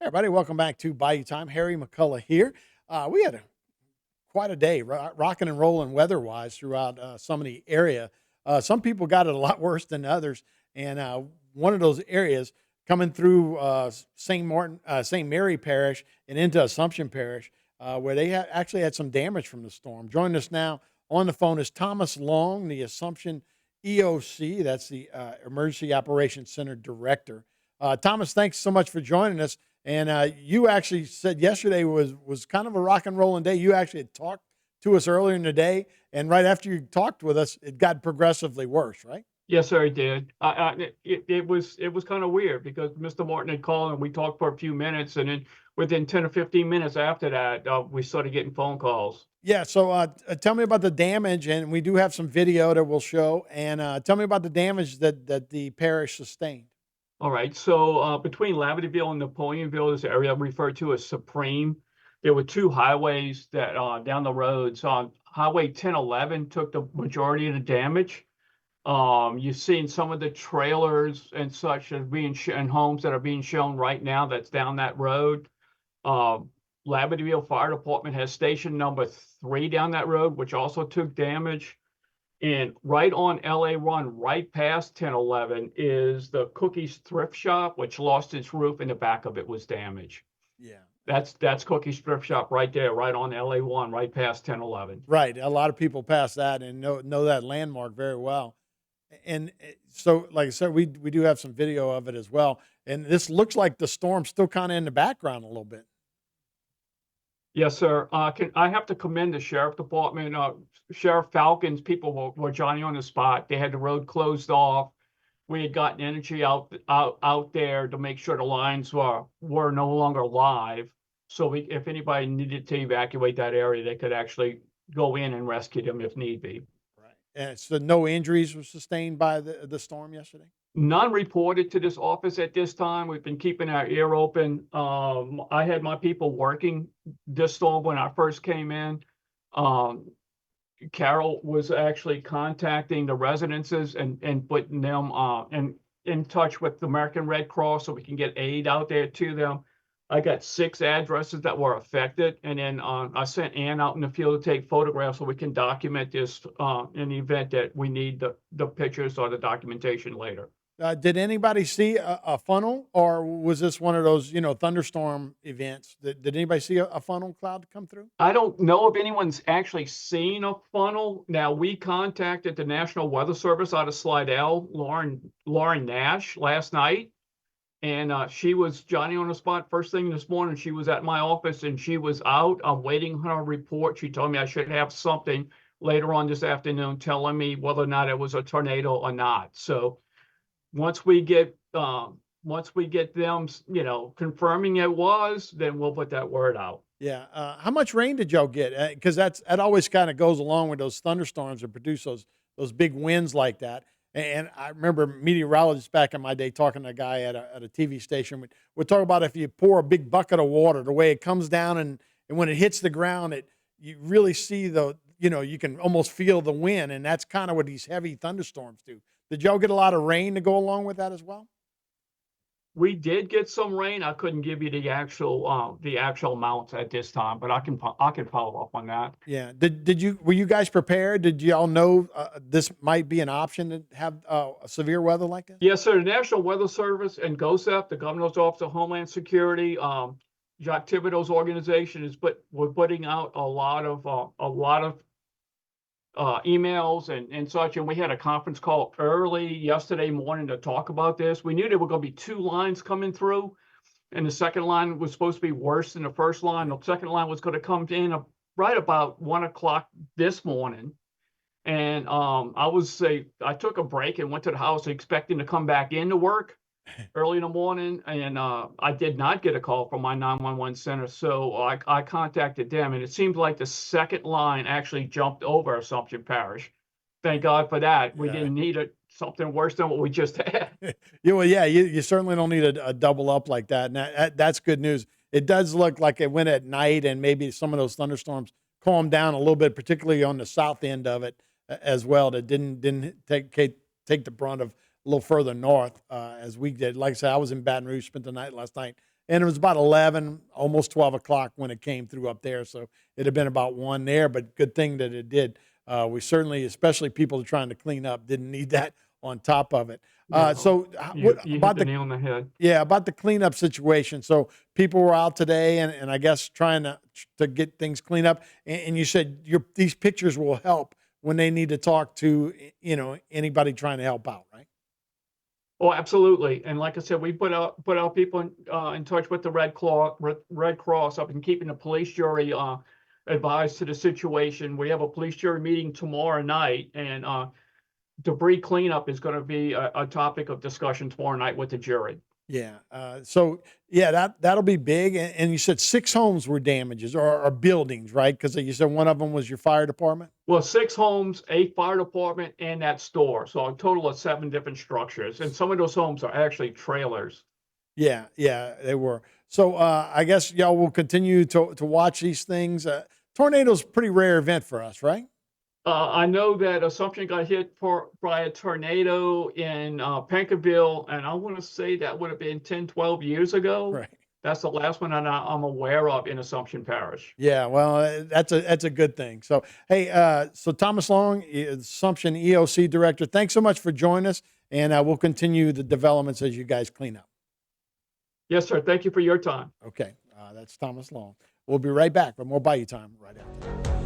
Hey, everybody, welcome back to Bayou Time. Harry McCullough here. We had quite a day, rocking and rolling weather-wise throughout some of the area. Some people got it a lot worse than others, and one of those areas coming through St. Mary Parish and into Assumption Parish, where they actually had some damage from the storm. Joining us now on the phone is Thomas Long, the Assumption EOC. That's the Emergency Operations Center Director. Thomas, thanks so much for joining us. And you actually said yesterday was kind of a rock and rolling day. You actually had talked to us earlier in the day, and right after you talked with us, it got progressively worse, right? Yes, sir, I did. It was kind of weird because Mr. Martin had called and we talked for a few minutes, and then within 10 or 15 minutes after that, we started getting phone calls. Yeah. So tell me about the damage, and we do have some video that we'll show. And tell me about the damage that the parish sustained. All right, so between Labadevill and Napoleonville, this area referred to as Supreme, there were two highways that down the roads. On Highway 1011 took the majority of the damage. You've seen some of the trailers and such as and homes that are being shown right now that's down that road. Um, Labadevill Fire Department has station number 3 down that road, which also took damage. And right on LA Run, right past 1011, is the Cookies Thrift Shop, which lost its roof and the back of it was damaged. Yeah. That's Cookies Thrift Shop right there, right on LA 1, right past 1011. Right. A lot of people pass that and know that landmark very well. And so, like I said, we do have some video of it as well. And this looks like the storm's still kind of in the background a little bit. Yes, sir. I have to commend the sheriff department. Sheriff Falcon's people were Johnny on the spot. They had the road closed off. We had gotten energy out there to make sure the lines were no longer live. So if anybody needed to evacuate that area, they could actually go in and rescue them if need be. Right. And so no injuries were sustained by the storm yesterday? None reported to this office at this time. We've been keeping our ear open. I had my people working this storm when I first came in. Um, Carol was actually contacting the residences and putting them in touch with the American Red Cross so we can get aid out there to them. I got 6 addresses that were affected, and then I sent Ann out in the field to take photographs so we can document this in the event that we need the pictures or the documentation later. Did anybody see a funnel, or was this one of those, thunderstorm events? Did anybody see a funnel cloud come through? I don't know if anyone's actually seen a funnel. Now, we contacted the National Weather Service out of Slidell, Lauren Nash, last night. And she was Johnny on the spot first thing this morning. She was at my office and she was out. I'm waiting on her report. She told me I should have something later on this afternoon telling me whether or not it was a tornado or not. So once we get them, confirming it was, then we'll put that word out. Yeah. How much rain did y'all get? Because that always kind of goes along with those thunderstorms that produce those big winds like that. And I remember meteorologists back in my day talking to a guy at a TV station. We'd talk about if you pour a big bucket of water, the way it comes down and when it hits the ground, you really see you can almost feel the wind. And that's kind of what these heavy thunderstorms do. Did y'all get a lot of rain to go along with that as well? We did get some rain. I couldn't give you the actual amounts at this time, but I can follow up on that. Yeah. Were you guys prepared? Did y'all know this might be an option to have severe weather like this? Yes, sir. The National Weather Service and GOSEP, the Governor's Office of Homeland Security, Jack Thibodeau's organization we're putting out a lot of emails and such, and we had a conference call early yesterday morning to talk about this. We knew there were going to be 2 lines coming through, and the second line was supposed to be worse than the first line. The second line was going to come in right about 1 o'clock this morning, and I took a break and went to the house expecting to come back into work early in the morning, and I did not get a call from my 911 center, so I contacted them, and it seemed like the second line actually jumped over Assumption Parish. Thank God for that. We didn't need something worse than what we just had. Yeah, well, yeah, you certainly don't need a double up like that, and that's good news. It does look like it went at night, and maybe some of those thunderstorms calmed down a little bit, particularly on the south end of it as well. That didn't take the brunt of a little further north as we did. Like I said, I was in Baton Rouge, spent the night last night and it was about 11, almost 12 o'clock when it came through up there. So it had been about 1 there, but good thing that it did. We certainly, especially people trying to clean up, didn't need that on top of it. Yeah, What you hit about the the nail on the head. yeah, about the cleanup situation? So people were out today, and I guess trying to get things cleaned up. And you said these pictures will help when they need to talk to anybody trying to help out, right? Oh, absolutely. And like I said, we put our people in touch with the Red Cross up and keeping the police jury advised to the situation. We have a police jury meeting tomorrow night, and debris cleanup is going to be a topic of discussion tomorrow night with the jury. Yeah. So yeah, that'll be big. And you said 6 homes were damages or buildings, right? Because you said one of them was your fire department. Well, 6 homes, a fire department, and that store. So a total of 7 different structures. And some of those homes are actually trailers. Yeah, yeah, they were. So I guess y'all will continue to watch these things. Tornado's a pretty rare event for us, right? I know that Assumption got hit by a tornado in Penkerville, and I want to say that would have been 10, 12 years ago. Right. That's the last one I'm aware of in Assumption Parish. Yeah, well, that's a good thing. So, hey, so Thomas Long, Assumption EOC director, thanks so much for joining us, and we'll continue the developments as you guys clean up. Yes, sir. Thank you for your time. Okay, that's Thomas Long. We'll be right back with more Bayou Time right after.